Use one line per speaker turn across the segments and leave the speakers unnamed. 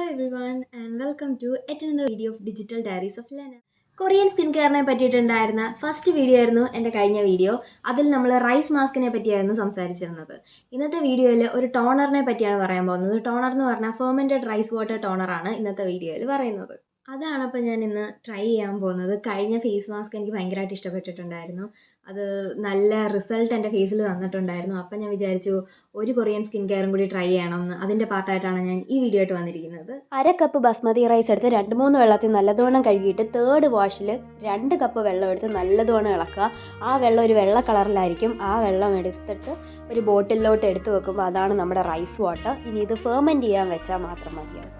everyone and welcome to yet another video of Digital Diaries of Lena. Korean skin കെയറിനെ പറ്റിയിട്ടുണ്ടായിരുന്ന first video ആയിരുന്നു എൻ്റെ കഴിഞ്ഞ video. അതിൽ നമ്മൾ റൈസ് മാസ്കിനെ പറ്റിയായിരുന്നു സംസാരിച്ചിരുന്നത്. ഇന്നത്തെ വീഡിയോയിൽ ഒരു ടോണറിനെ പറ്റിയാണ് പറയാൻ പോകുന്നത്. ടോണർ എന്ന് പറഞ്ഞാൽ ഫെർമെൻറ്റഡ് റൈസ് വാട്ടർ ടോണറാണ് ഇന്നത്തെ വീഡിയോയിൽ പറയുന്നത്. അതാണ് അപ്പോൾ ഞാൻ ഇന്ന് ട്രൈ ചെയ്യാൻ പോകുന്നത്. കഴിഞ്ഞ ഫേസ് മാസ്ക് എനിക്ക് ഭയങ്കരമായിട്ട് ഇഷ്ടപ്പെട്ടിട്ടുണ്ടായിരുന്നു. അത് നല്ല റിസൾട്ട് എൻ്റെ ഫേസിൽ തന്നിട്ടുണ്ടായിരുന്നു. അപ്പം ഞാൻ വിചാരിച്ചു ഒരു കൊറിയൻ സ്കിൻ കെയറും കൂടി ട്രൈ ചെയ്യണമെന്ന്. അതിൻ്റെ പാർട്ടായിട്ടാണ് ഞാൻ ഈ വീഡിയോ ആയിട്ട് വന്നിരിക്കുന്നത്. 1/2 കപ്പ് ബസ്മതി റൈസ് എടുത്ത് 2-3 വെള്ളത്തിൽ നല്ലതുവണ്ണം കഴുകിയിട്ട് 3rd വാഷിൽ 2 കപ്പ് വെള്ളം എടുത്ത് നല്ലതുവണ്ണം ഇളക്കുക. ആ വെള്ളം ഒരു വെള്ള കളറിലായിരിക്കും. ആ വെള്ളം എടുത്തിട്ട് ഒരു ബോട്ടിലോട്ട് എടുത്ത് വെക്കുമ്പോൾ അതാണ് നമ്മുടെ റൈസ് വാട്ടർ. ഇനി ഇത് ഫെർമെൻറ്റ് ചെയ്യാൻ വെച്ചാൽ മാത്രം മതിയാവും.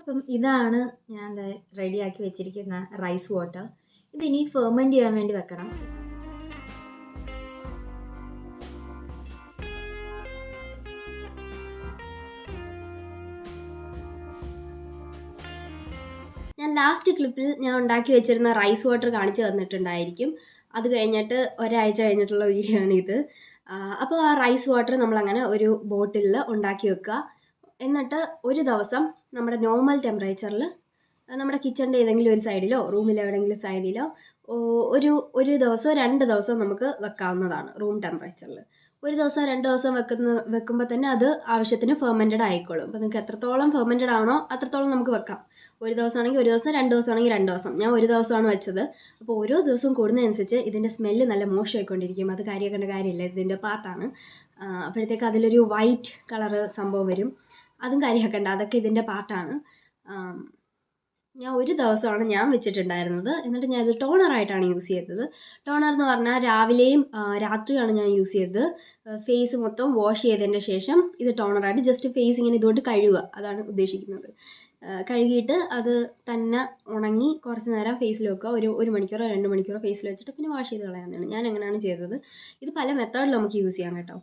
അപ്പം ഇതാണ് ഞാൻ റെഡിയാക്കി വെച്ചിരിക്കുന്ന റൈസ് വാട്ടർ. ഇതിനി ഫെർമെൻറ്റ് ചെയ്യാൻ വേണ്ടി വെക്കണം. ഞാൻ ലാസ്റ്റ് ക്ലിപ്പിൽ ഞാൻ ഉണ്ടാക്കി വെച്ചിരുന്ന റൈസ് വാട്ടർ കാണിച്ചു തന്നിട്ടുണ്ടായിരിക്കും. അത് കഴിഞ്ഞിട്ട് ഒരാഴ്ച കഴിഞ്ഞിട്ടുള്ള വീഡിയോ ആണ് ഇത്. അപ്പോൾ ആ റൈസ് വാട്ടർ നമ്മളങ്ങനെ ഒരു ബോട്ടിലിൽ ഉണ്ടാക്കി വെക്കുക. എന്നിട്ട് ഒരു ദിവസം നമ്മുടെ നോർമൽ ടെമ്പറേച്ചറിൽ നമ്മുടെ കിച്ചണിൻ്റെ ഏതെങ്കിലും ഒരു സൈഡിലോ റൂമിൽ എവിടെയെങ്കിലും സൈഡിലോ ഒരു ദിവസമോ 2 ദിവസമോ നമുക്ക് വെക്കാവുന്നതാണ് റൂം ടെമ്പറേച്ചറിൽ. ഒരു ദിവസം 2 ദിവസം വെക്കുമ്പോൾ തന്നെ അത് ആവശ്യത്തിന് ഫെർമെൻറ്റഡ് ആയിക്കോളും. അപ്പോൾ നിങ്ങൾക്ക് എത്രത്തോളം ഫെർമെൻറ്റഡ് ആണോ അത്രത്തോളം നമുക്ക് വെക്കാം. ഒരു ദിവസമാണെങ്കിൽ ഒരു ദിവസം, 2 ദിവസമാണെങ്കിൽ 2 ദിവസം. ഞാൻ ഒരു ദിവസമാണ് വെച്ചത്. അപ്പോൾ ഓരോ ദിവസം കൂടുന്നതനുസരിച്ച് ഇതിൻ്റെ സ്മെല്ല് നല്ല മോശമായിക്കൊണ്ടിരിക്കും. അത് കാര്യമാക്കേണ്ട കാര്യമില്ല, ഇതിൻ്റെ പാർട്ടാണ്. അപ്പോഴത്തേക്ക് അതിലൊരു വൈറ്റ് കളറ് സംഭവം വരും. അതും കാര്യമാക്കണ്ട, അതൊക്കെ ഇതിൻ്റെ പാർട്ടാണ്. ഞാൻ ഒരു ദിവസമാണ് ഞാൻ വെച്ചിട്ടുണ്ടായിരുന്നത്. എന്നിട്ട് ഞാൻ ഇത് ടോണറായിട്ടാണ് യൂസ് ചെയ്തത്. ടോണർ എന്ന് പറഞ്ഞാൽ രാവിലെയും രാത്രിയാണ് ഞാൻ യൂസ് ചെയ്തത്. ഫേസ് മൊത്തം വാഷ് ചെയ്തതിൻ്റെ ശേഷം ഇത് ടോണറായിട്ട് ജസ്റ്റ് ഫേസ് ഇങ്ങനെ ഇതുകൊണ്ട് കഴുകുക, അതാണ് ഉദ്ദേശിക്കുന്നത്. കഴുകിയിട്ട് അത് തന്നെ ഉണങ്ങി കുറച്ച് നേരം ഫേസിൽ വെക്കുക. ഒരു മണിക്കൂറോ 2 മണിക്കൂറോ ഫേസിൽ വെച്ചിട്ട് പിന്നെ വാഷ് ചെയ്ത് കളയാവുന്നതാണ്. ഞാൻ അങ്ങനെയാണ് ചെയ്തത്. ഇത് പല മെത്തേഡിൽ നമുക്ക് യൂസ് ചെയ്യാം കേട്ടോ.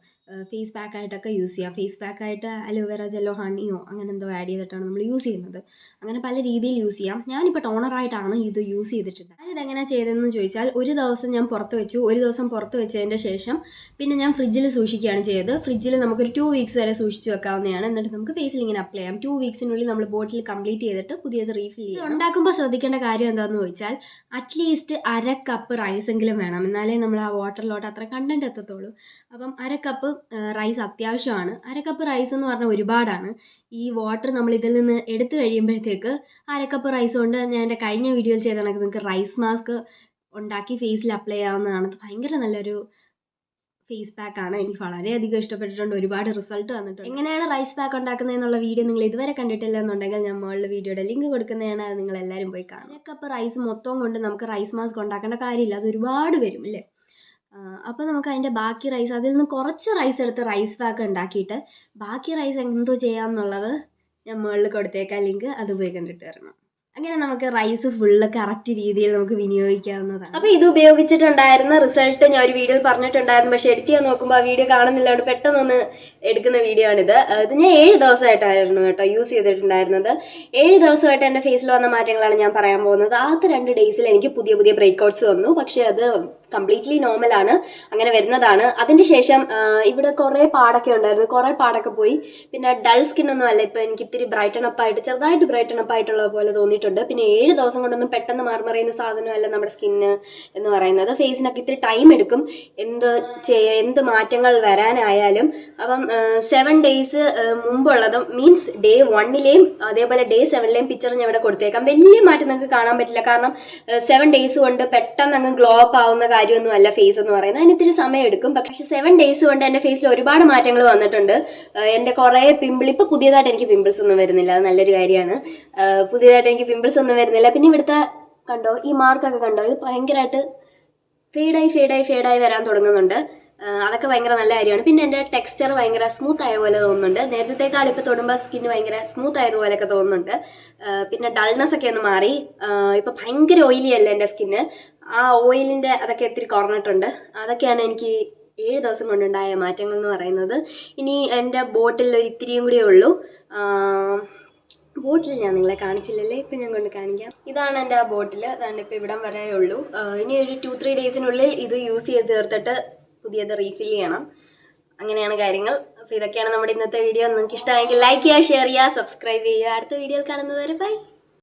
ഫേസ് പാക്കായിട്ടൊക്കെ യൂസ് ചെയ്യാം. ഫേസ് പാക്കായിട്ട് അലോവേറ ജെല്ലോ ഹണിയോ അങ്ങനെ എന്തോ ആഡ് ചെയ്തിട്ടാണ് നമ്മൾ യൂസ് ചെയ്യുന്നത്. അങ്ങനെ പല രീതിയിൽ യൂസ് ചെയ്യാം. ഞാനിപ്പോൾ ടോണറായിട്ടാണ് ഇത് യൂസ് ചെയ്തിട്ടുണ്ട്. ഞാനിതെങ്ങനെയാണ് ചെയ്തതെന്ന് ചോദിച്ചാൽ, ഒരു ദിവസം ഞാൻ പുറത്ത് വെച്ചു. ഒരു ദിവസം പുറത്ത് വെച്ചതിൻ്റെ ശേഷം പിന്നെ ഞാൻ ഫ്രിഡ്ജിൽ സൂക്ഷിക്കുകയാണ് ചെയ്തത്. ഫ്രിഡ്ജിൽ നമുക്കൊരു 2 വീക്സ് വരെ സൂക്ഷിച്ച് വെക്കാവുന്നതാണ്. എന്നിട്ട് നമുക്ക് ഫേസിൽ ഇങ്ങനെ അപ്ലൈ ചെയ്യാം. 2 വീക്സിനുള്ളിൽ നമ്മൾ ബോട്ടിൽ കംപ്ലീറ്റ് ചെയ്തിട്ട് പുതിയത് റീഫിൽ ചെയ്യാം. ഉണ്ടാക്കുമ്പോൾ ശ്രദ്ധിക്കേണ്ട കാര്യം എന്താണെന്ന് ചോദിച്ചാൽ, അറ്റ്ലീസ്റ്റ് 1/2 കപ്പ് റൈസ് എങ്കിലും വേണം. എന്നാലേ നമ്മൾ ആ വാട്ടറിലോട്ട് അത്ര കണ്ടൻറ്റ് എത്തത്തുള്ളൂ. അപ്പം 1/2 കപ്പ് റൈസ് അത്യാവശ്യമാണ്. 1/2 കപ്പ് റൈസ് എന്ന് പറഞ്ഞാൽ ഒരുപാടാണ്. ഈ വാട്ടർ നമ്മൾ ഇതിൽ നിന്ന് എടുത്തു കഴിയുമ്പോഴത്തേക്ക് 1/2 കപ്പ് റൈസ് കൊണ്ട് ഞാൻ എൻ്റെ കഴിഞ്ഞ വീഡിയോയിൽ ചെയ്ത കണക്ക് നിങ്ങൾക്ക് റൈസ് മാസ്ക് ഉണ്ടാക്കി ഫേസിൽ അപ്ലൈ ചെയ്യാവുന്നതാണ്. അത് ഭയങ്കര നല്ലൊരു ഫേസ് പാക്കാണ്. എനിക്ക് വളരെയധികം ഇഷ്ടപ്പെട്ടിട്ടുണ്ട്. ഒരുപാട് റിസൾട്ട് വന്നിട്ടുണ്ട്. എങ്ങനെയാണ് റൈസ് പാക്ക് ഉണ്ടാക്കുന്നതെന്നുള്ള വീഡിയോ നിങ്ങൾ ഇതുവരെ കണ്ടിട്ടില്ല എന്നുണ്ടെങ്കിൽ ഞാൻ മുകളിൽ വീഡിയോയുടെ ലിങ്ക് കൊടുക്കുന്നതാണ്. അത് നിങ്ങൾ എല്ലാവരും പോയി കാണും. 1/2 കപ്പ് റൈസ് മൊത്തം കൊണ്ട് നമുക്ക് റൈസ് മാസ്ക് ഉണ്ടാക്കേണ്ട കാര്യമില്ല. അത് ഒരുപാട് വരും അല്ലേ. അപ്പോൾ നമുക്ക് അതിൻ്റെ ബാക്കി റൈസ്, അതിൽ നിന്ന് കുറച്ച് റൈസ് എടുത്ത് റൈസ് പാക്ക് ഉണ്ടാക്കിയിട്ട് ബാക്കി റൈസ് എന്തോ ചെയ്യാമെന്നുള്ളത് ഞാൻ മുകളിൽ കൊടുത്തേക്കാം ലിങ്ക്. അത് പോയി കണ്ടിട്ട് വരണം. അങ്ങനെ നമുക്ക് റൈസ് ഫുള്ള് കറക്റ്റ് രീതിയിൽ നമുക്ക് വിനിയോഗിക്കാവുന്നതാണ്. അപ്പോൾ ഇത് ഉപയോഗിച്ചിട്ടുണ്ടായിരുന്ന റിസൾട്ട് ഞാൻ ഒരു വീഡിയോയിൽ പറഞ്ഞിട്ടുണ്ടായിരുന്നു. പക്ഷേ എഡിറ്റ് ചെയ്യാൻ നോക്കുമ്പോൾ ആ വീഡിയോ കാണുന്നില്ലാണ്ട് പെട്ടെന്നൊന്ന് എടുക്കുന്ന വീഡിയോ ആണിത്. ഇത് ഞാൻ 7 ദിവസമായിട്ടായിരുന്നു കേട്ടോ യൂസ് ചെയ്തിട്ടുണ്ടായിരുന്നത്. 7 ദിവസമായിട്ട് എൻ്റെ ഫേസിൽ വന്ന മാറ്റങ്ങളാണ് ഞാൻ പറയാൻ പോകുന്നത്. ആദ്യത്തെ 2 ഡേയ്സിൽ എനിക്ക് പുതിയ ബ്രേക്ക്ഔട്ട്സ് വന്നു. പക്ഷേ അത് കംപ്ലീറ്റ്ലി നോർമലാണ്, അങ്ങനെ വരുന്നതാണ്. അതിന് ശേഷം ഇവിടെ കുറേ പാടൊക്കെ ഉണ്ടായിരുന്നു. കുറേ പാടൊക്കെ പോയി. പിന്നെ ഡൾ സ്കിന്നൊന്നും അല്ല, ഇപ്പോൾ എനിക്ക് ഇത്തിരി ചെറുതായിട്ട് ബ്രൈറ്റൺ അപ്പ് ആയിട്ടുള്ള പോലെ തോന്നിയിട്ടുണ്ട്. പിന്നെ 7 ദിവസം കൊണ്ടൊന്നും പെട്ടെന്ന് മറിയുന്ന സാധനമല്ല നമ്മുടെ സ്കിന്ന് എന്ന് പറയുന്നത്. ഫേസിനൊക്കെ ഇത്തിരി ടൈം എടുക്കും എന്ത് മാറ്റങ്ങൾ വരാനായാലും. അപ്പം 7 ഡേയ്സ് മുമ്പുള്ളതും മീൻസ് ഡേ 1ലെയും അതേപോലെ ഡേ 7ലെയും പിക്ചർ ഞാൻ ഇവിടെ കൊടുത്തേക്കാം. വലിയ മാറ്റം നിങ്ങൾക്ക് കാണാൻ പറ്റില്ല, കാരണം 7 ഡേയ്സ് കൊണ്ട് പെട്ടെന്ന് അങ്ങ് ഗ്ലോ അപ്പ് ആവുന്ന കാര്യമൊന്നും അല്ല ഫേസ് എന്ന് പറയുന്നത്. അതിന് ഇത്തിരി സമയം എടുക്കും. പക്ഷെ 7 ഡേയ്സ് കൊണ്ട് എൻ്റെ ഫേസിൽ ഒരുപാട് മാറ്റങ്ങൾ വന്നിട്ടുണ്ട്. എൻ്റെ കുറേ ഇപ്പോൾ പുതിയതായിട്ട് എനിക്ക് പിമ്പിൾസ് ഒന്നും വരുന്നില്ല. അത് നല്ലൊരു കാര്യമാണ്. പുതിയതായിട്ട് എനിക്ക് പിമ്പിൾസ് ഒന്നും വരുന്നില്ല. പിന്നെ ഇവിടുത്തെ കണ്ടോ, ഈ മാർക്കൊക്കെ കണ്ടോ, ഇത് ഭയങ്കരമായിട്ട് ഫേഡായി വരാൻ തുടങ്ങുന്നുണ്ട്. അതൊക്കെ ഭയങ്കര നല്ല കാര്യമാണ്. പിന്നെ എൻ്റെ ടെക്സ്ചർ ഭയങ്കര സ്മൂത്ത് ആയ പോലെ തോന്നുന്നുണ്ട്. നേരത്തേക്കാൾ ഇപ്പോൾ തൊടുമ്പോൾ സ്കിന്ന് ഭയങ്കര സ്മൂത്ത് ആയതുപോലെയൊക്കെ തോന്നുന്നുണ്ട്. പിന്നെ ഡൾനെസ് ഒക്കെ ഒന്ന് മാറി. ഇപ്പോൾ ഭയങ്കര ഓയിലി അല്ല എൻ്റെ സ്കിന്ന്. ആ ഓയിലിൻ്റെ അതൊക്കെ ഇത്തിരി കുറഞ്ഞിട്ടുണ്ട്. അതൊക്കെയാണ് എനിക്ക് 7 ദിവസം കൊണ്ടുണ്ടായ മാറ്റങ്ങൾ എന്ന് പറയുന്നത്. ഇനി എൻ്റെ ബോട്ടിൽ ഒരു ഇത്തിരിയും കൂടിയേ ഉള്ളൂ. ബോട്ടിൽ ഞാൻ നിങ്ങളെ കാണിച്ചില്ലല്ലേ, ഇപ്പം ഞാൻ കൊണ്ട് കാണിക്കാം. ഇതാണ് എൻ്റെ ആ ബോട്ടിൽ. അതാണ് ഇപ്പോൾ ഇവിടം വരെ ഉള്ളൂ. ഇനി ഒരു 2-3 ഡേയ്സിനുള്ളിൽ ഇത് യൂസ് ചെയ്ത് തീർത്തിട്ട് പുതിയത് റീഫിൽ ചെയ്യണം. അങ്ങനെയാണ് കാര്യങ്ങൾ. അപ്പോൾ ഇതൊക്കെയാണ് നമ്മുടെ ഇന്നത്തെ വീഡിയോ. നിങ്ങൾക്ക് ഇഷ്ടമായെങ്കിൽ ലൈക്ക് ചെയ്യുക, ഷെയർ ചെയ്യുക, സബ്സ്ക്രൈബ് ചെയ്യുക. അടുത്ത വീഡിയോയിൽ കാണുന്നത് വരെ ബൈ.